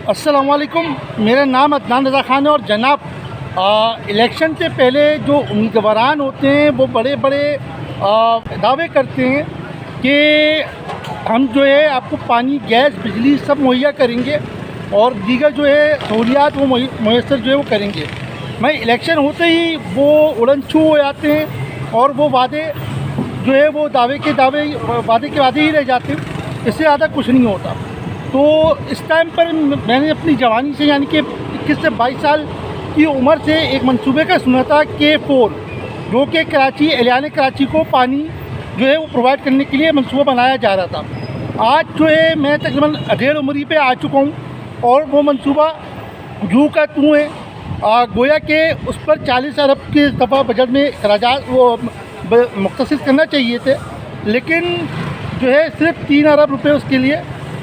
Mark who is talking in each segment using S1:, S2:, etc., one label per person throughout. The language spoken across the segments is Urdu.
S1: السلام علیکم، میرا نام عدنان رضا خان ہے اور جناب الیکشن سے پہلے جو امیدواران ہوتے ہیں وہ بڑے بڑے دعوے کرتے ہیں کہ ہم جو ہے آپ کو پانی، گیس، بجلی سب مہیا کریں گے اور دیگر جو ہے سہولیات وہ میسر جو ہے وہ کریں گے۔ میں الیکشن ہوتے ہی وہ اڑن چھو ہو جاتے ہیں اور وہ وعدے جو ہے وہ وعدے کے وعدے ہی رہ جاتے ہیں، اس سے زیادہ کچھ نہیں ہوتا۔ تو اس ٹائم پر میں نے اپنی جوانی سے یعنی کہ 21 سے 22 سال کی عمر سے ایک منصوبے کا سنا تھا K4، جو کہ اہلیان کراچی کو پانی جو ہے وہ پرووائڈ کرنے کے لیے منصوبہ بنایا جا رہا تھا۔ آج جو ہے میں تقریباً 1.5 عمری پہ آ چکا ہوں اور وہ منصوبہ جو کا تو ہے، گویا کہ اس پر 40 ارب کے دفعہ بجٹ میں اخراجات وہ مختص کرنا چاہیے تھے، لیکن جو ہے صرف 3 ارب روپے اس کے لیے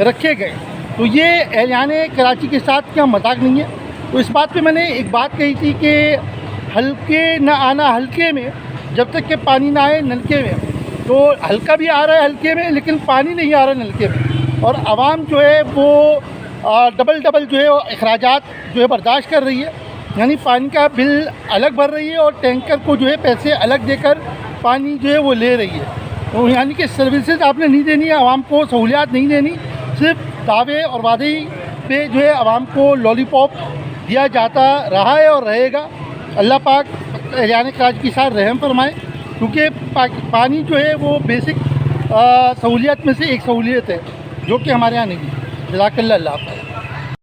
S1: رکھے گئے۔ تو یہ اہلیان کراچی کے ساتھ کیا مذاق نہیں ہے؟ تو اس بات پہ میں نے ایک بات کہی تھی کہ ہلکے نہ آنا ہلکے میں، جب تک کہ پانی نہ آئے نلکے میں۔ تو ہلکا بھی آ رہا ہے ہلکے میں، لیکن پانی نہیں آ رہا نلکے میں، اور عوام جو ہے وہ ڈبل جو ہے اخراجات جو ہے برداشت کر رہی ہے، یعنی پانی کا بل الگ بھر رہی ہے اور ٹینکر کو جو ہے پیسے الگ دے کر پانی جو ہے وہ لے رہی ہے۔ تو یعنی کہ سروسز آپ نے نہیں دینی ہے، عوام کو سہولیات نہیں دینی، صرف دعوے اور وعدے پہ جو ہے عوام کو لالی پاپ دیا جاتا رہا ہے اور رہے گا۔ اللہ پاک اہلیان کراچی کے ساتھ رحم فرمائے، کیونکہ پانی جو ہے وہ بیسک سہولیات میں سے ایک سہولیت ہے جو کہ ہمارے یہاں نہیں ہے۔ جزاک اللہ، اللہ حافظ۔